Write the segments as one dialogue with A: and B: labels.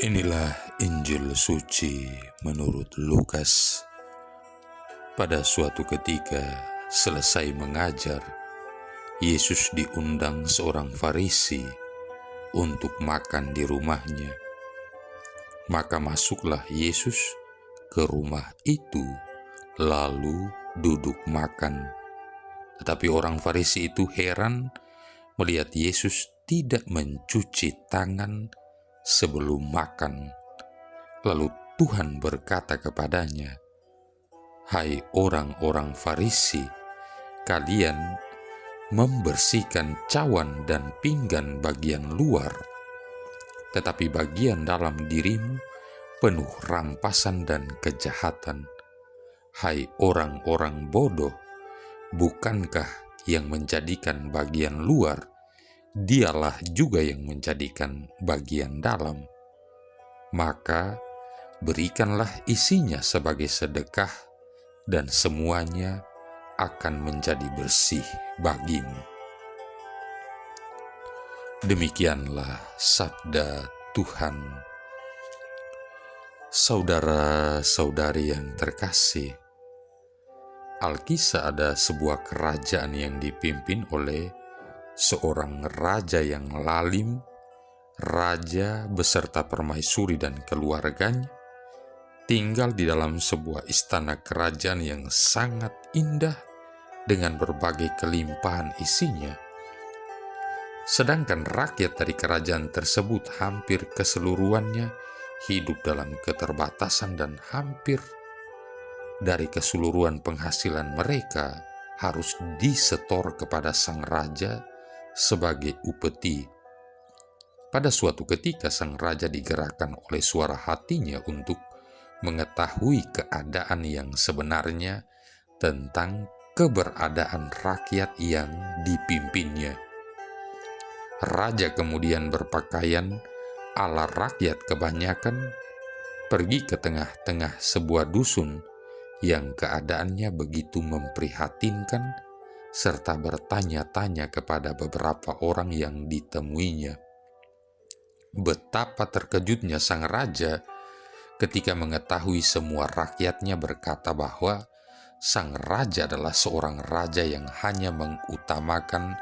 A: Inilah Injil suci menurut Lukas. Pada suatu ketika, selesai mengajar, Yesus diundang seorang Farisi untuk makan di rumahnya. Maka masuklah Yesus ke rumah itu, lalu duduk makan. Tetapi orang Farisi itu heran melihat Yesus tidak mencuci tangan sebelum makan. Lalu Tuhan berkata kepadanya, "Hai orang-orang Farisi, kalian membersihkan cawan dan pinggan bagian luar, tetapi bagian dalam dirimu penuh rampasan dan kejahatan. Hai orang-orang bodoh, bukankah yang menjadikan bagian luar, dialah juga yang menjadikan bagian dalam? Maka berikanlah isinya sebagai sedekah, dan semuanya akan menjadi bersih bagimu." Demikianlah sabda Tuhan. Saudara-saudari yang terkasih, Alkisah ada sebuah kerajaan yang dipimpin oleh seorang raja yang lalim. Raja beserta permaisuri dan keluarganya tinggal di dalam sebuah istana kerajaan yang sangat indah dengan berbagai kelimpahan isinya. Sedangkan rakyat dari kerajaan tersebut hampir keseluruhannya hidup dalam keterbatasan, dan hampir dari keseluruhan penghasilan mereka harus disetor kepada sang raja sebagai upeti. Pada suatu ketika sang raja digerakkan oleh suara hatinya untuk mengetahui keadaan yang sebenarnya tentang keberadaan rakyat yang dipimpinnya. Raja kemudian berpakaian ala rakyat kebanyakan, pergi ke tengah-tengah sebuah dusun yang keadaannya begitu memprihatinkan, serta bertanya-tanya kepada beberapa orang yang ditemuinya. Betapa terkejutnya sang raja ketika mengetahui semua rakyatnya berkata bahwa sang raja adalah seorang raja yang hanya mengutamakan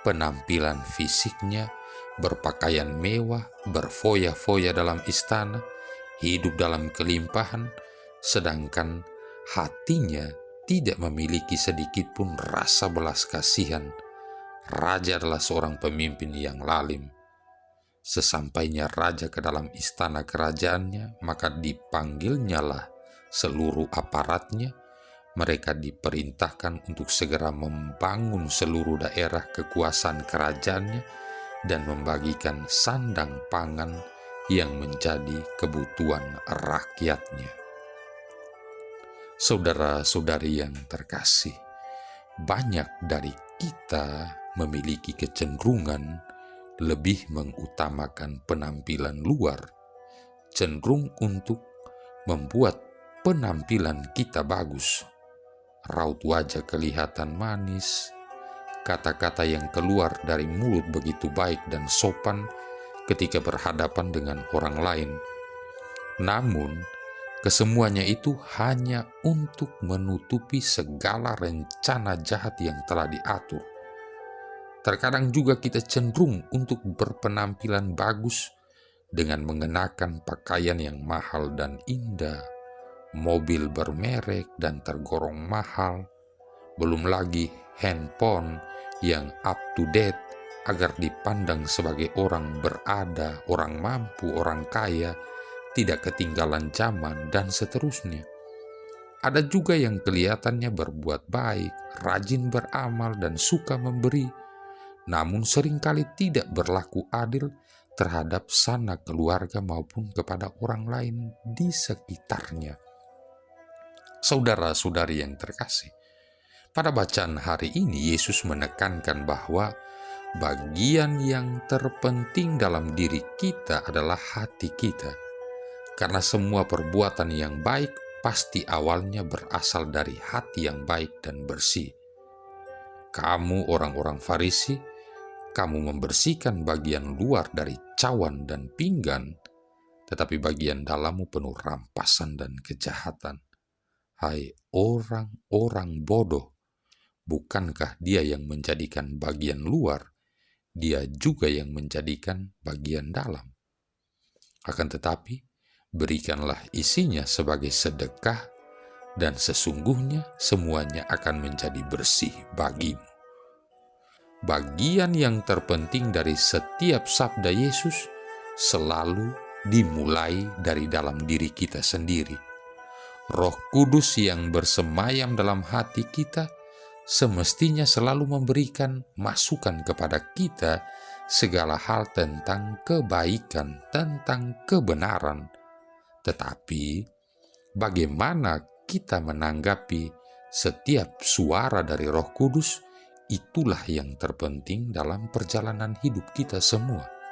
A: penampilan fisiknya, berpakaian mewah, berfoya-foya dalam istana, hidup dalam kelimpahan, sedangkan hatinya tidak memiliki sedikit pun rasa belas kasihan. Raja adalah seorang pemimpin yang lalim. Sesampainya raja ke dalam istana kerajaannya, maka dipanggilnyalah seluruh aparatnya. Mereka diperintahkan untuk segera membangun seluruh daerah kekuasaan kerajaannya dan membagikan sandang pangan yang menjadi kebutuhan rakyatnya. Saudara-saudari yang terkasih, banyak dari kita memiliki kecenderungan lebih mengutamakan penampilan luar, cenderung untuk membuat penampilan kita bagus. Raut wajah kelihatan manis, kata-kata yang keluar dari mulut begitu baik dan sopan ketika berhadapan dengan orang lain. Namun, kesemuanya itu hanya untuk menutupi segala rencana jahat yang telah diatur. Terkadang juga kita cenderung untuk berpenampilan bagus dengan mengenakan pakaian yang mahal dan indah, mobil bermerek dan tergolong mahal, belum lagi handphone yang up to date agar dipandang sebagai orang berada, orang mampu, orang kaya, tidak ketinggalan zaman, dan seterusnya. Ada juga yang kelihatannya berbuat baik, rajin beramal, dan suka memberi, namun seringkali tidak berlaku adil terhadap sanak keluarga maupun kepada orang lain di sekitarnya. Saudara-saudari yang terkasih, pada bacaan hari ini Yesus menekankan bahwa bagian yang terpenting dalam diri kita adalah hati kita, karena semua perbuatan yang baik pasti awalnya berasal dari hati yang baik dan bersih. Kamu orang-orang Farisi, kamu membersihkan bagian luar dari cawan dan pinggan, tetapi bagian dalammu penuh rampasan dan kejahatan. Hai orang-orang bodoh, bukankah Dia yang menjadikan bagian luar, Dia juga yang menjadikan bagian dalam? Akan tetapi, berikanlah isinya sebagai sedekah, dan sesungguhnya semuanya akan menjadi bersih bagimu. Bagian yang terpenting dari setiap sabda Yesus selalu dimulai dari dalam diri kita sendiri. Roh Kudus yang bersemayam dalam hati kita semestinya selalu memberikan masukan kepada kita segala hal tentang kebaikan, tentang kebenaran. Tetapi, bagaimana kita menanggapi setiap suara dari Roh Kudus, itulah yang terpenting dalam perjalanan hidup kita semua.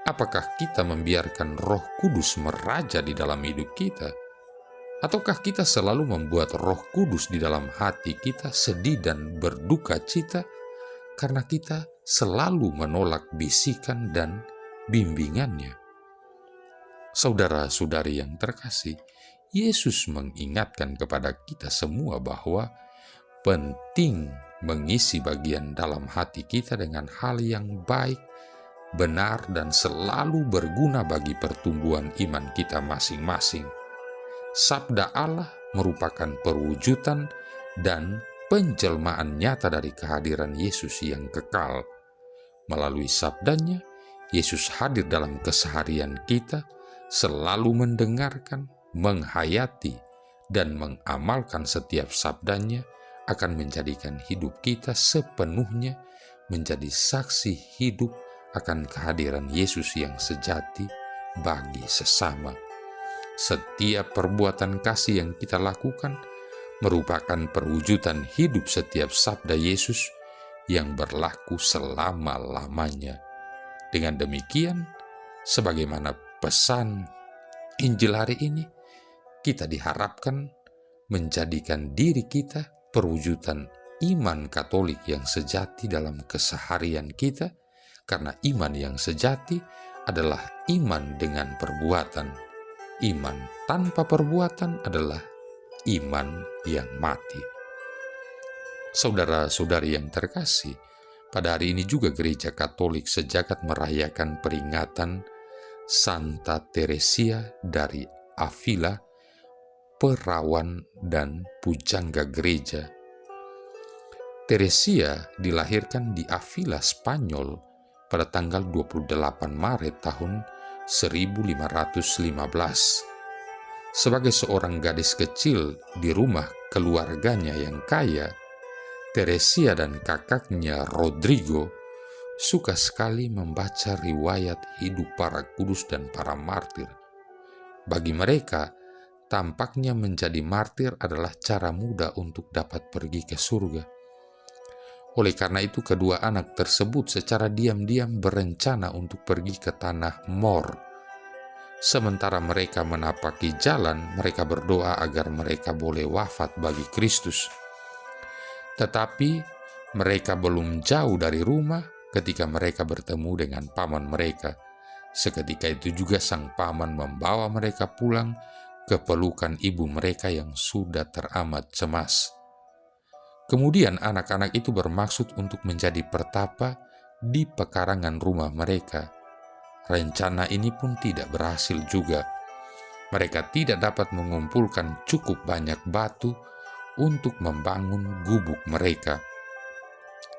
A: Apakah kita membiarkan Roh Kudus meraja di dalam hidup kita? Ataukah kita selalu membuat Roh Kudus di dalam hati kita sedih dan berduka cita karena kita selalu menolak bisikan dan bimbingannya? Saudara-saudari yang terkasih, Yesus mengingatkan kepada kita semua bahwa penting mengisi bagian dalam hati kita dengan hal yang baik, benar, dan selalu berguna bagi pertumbuhan iman kita masing-masing. Sabda Allah merupakan perwujudan dan penjelmaan nyata dari kehadiran Yesus yang kekal. Melalui sabdanya, Yesus hadir dalam keseharian kita, selalu mendengarkan, menghayati, dan mengamalkan setiap sabdanya akan menjadikan hidup kita sepenuhnya menjadi saksi hidup akan kehadiran Yesus yang sejati bagi sesama. Setiap perbuatan kasih yang kita lakukan merupakan perwujudan hidup setiap sabda Yesus yang berlaku selama-lamanya. Dengan demikian, sebagaimana pesan Injil hari ini, kita diharapkan menjadikan diri kita perwujudan iman Katolik yang sejati dalam keseharian kita, karena iman yang sejati adalah iman dengan perbuatan. Iman tanpa perbuatan adalah iman yang mati. Saudara-saudari yang terkasih, pada hari ini juga Gereja Katolik sejagat merayakan peringatan Santa Teresia dari Avila, perawan dan pujangga gereja. Teresia dilahirkan di Avila, Spanyol pada tanggal 28 Maret tahun 1515. Sebagai seorang gadis kecil di rumah keluarganya yang kaya, Teresia dan kakaknya Rodrigo suka sekali membaca riwayat hidup para kudus dan para martir. Bagi mereka, tampaknya menjadi martir adalah cara mudah untuk dapat pergi ke surga. Oleh karena itu, kedua anak tersebut secara diam-diam berencana untuk pergi ke tanah Mor. Sementara mereka menapaki jalan, mereka berdoa agar mereka boleh wafat bagi Kristus. Tetapi mereka belum jauh dari rumah ketika mereka bertemu dengan paman mereka. Seketika itu juga sang paman membawa mereka pulang ke pelukan ibu mereka yang sudah teramat cemas. Kemudian anak-anak itu bermaksud untuk menjadi pertapa di pekarangan rumah mereka. Rencana ini pun tidak berhasil juga. Mereka tidak dapat mengumpulkan cukup banyak batu untuk membangun gubuk mereka.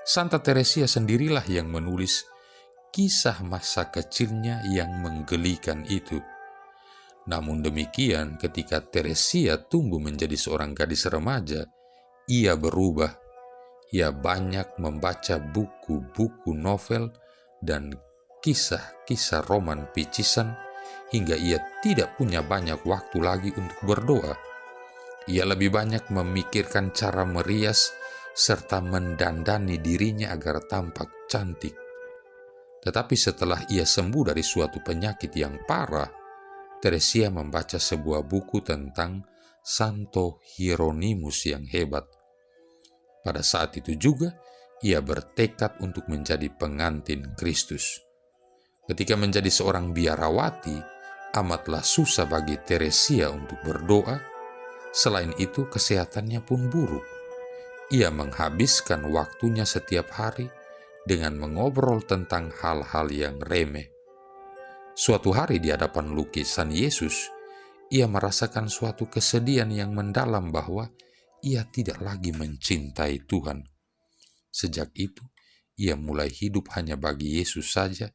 A: Santa Teresia sendirilah yang menulis kisah masa kecilnya yang menggelikan itu. Namun demikian, ketika Teresia tumbuh menjadi seorang gadis remaja, ia berubah. Ia banyak membaca buku-buku novel dan kisah-kisah roman picisan hingga ia tidak punya banyak waktu lagi untuk berdoa. Ia lebih banyak memikirkan cara merias serta mendandani dirinya agar tampak cantik. Tetapi setelah ia sembuh dari suatu penyakit yang parah, Teresia membaca sebuah buku tentang Santo Hieronymus yang hebat. Pada saat itu juga, ia bertekad untuk menjadi pengantin Kristus. Ketika menjadi seorang biarawati, amatlah susah bagi Teresia untuk berdoa. Selain itu, kesehatannya pun buruk. Ia menghabiskan waktunya setiap hari dengan mengobrol tentang hal-hal yang remeh. Suatu hari di hadapan lukisan Yesus, ia merasakan suatu kesedihan yang mendalam bahwa ia tidak lagi mencintai Tuhan. Sejak itu, ia mulai hidup hanya bagi Yesus saja,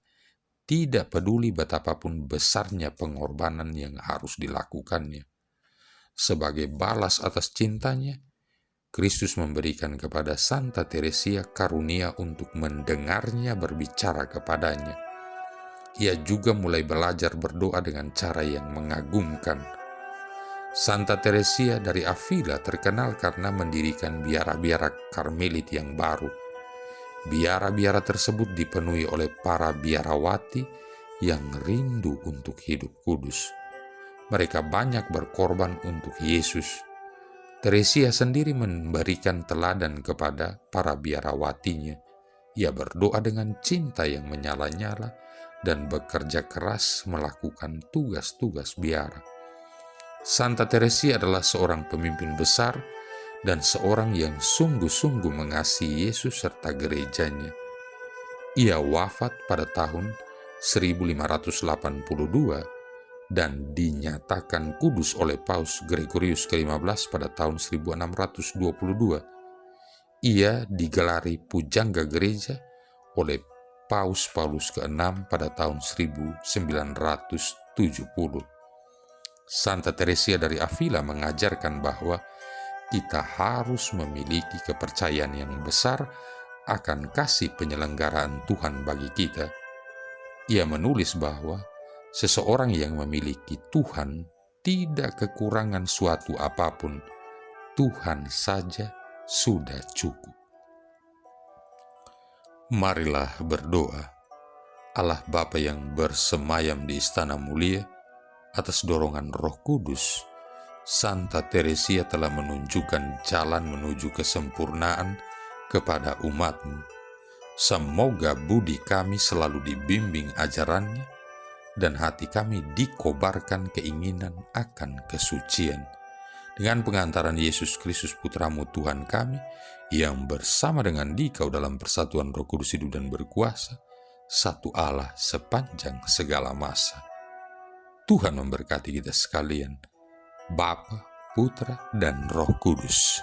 A: tidak peduli betapapun besarnya pengorbanan yang harus dilakukannya. Sebagai balas atas cintanya, Kristus memberikan kepada Santa Teresia karunia untuk mendengarnya berbicara kepadanya. Ia juga mulai belajar berdoa dengan cara yang mengagumkan. Santa Teresia dari Avila terkenal karena mendirikan biara-biara Karmelit yang baru. Biara-biara tersebut dipenuhi oleh para biarawati yang rindu untuk hidup kudus. Mereka banyak berkorban untuk Yesus. Teresia sendiri memberikan teladan kepada para biarawatinya. Ia berdoa dengan cinta yang menyala-nyala dan bekerja keras melakukan tugas-tugas biara. Santa Teresia adalah seorang pemimpin besar dan seorang yang sungguh-sungguh mengasihi Yesus serta gerejanya. Ia wafat pada tahun 1582 dan dinyatakan kudus oleh Paus Gregorius ke-15 pada tahun 1622. Ia digelari pujangga gereja oleh Paus Paulus ke-6 pada tahun 1970. Santa Teresia dari Avila mengajarkan bahwa kita harus memiliki kepercayaan yang besar akan kasih penyelenggaraan Tuhan bagi kita. Ia menulis bahwa seseorang yang memiliki Tuhan tidak kekurangan suatu apapun. Tuhan saja sudah cukup. Marilah berdoa. Allah Bapa yang bersemayam di istana mulia, atas dorongan Roh Kudus, Santa Teresia telah menunjukkan jalan menuju kesempurnaan kepada umat-Mu. Semoga budi kami selalu dibimbing ajarannya, dan hati kami dikobarkan keinginan akan kesucian. Dengan pengantaran Yesus Kristus Putra-Mu Tuhan kami, yang bersama dengan Dikau dalam persatuan Roh Kudus hidup dan berkuasa, satu Allah sepanjang segala masa. Tuhan memberkati kita sekalian, Bapa, Putra, dan Roh Kudus.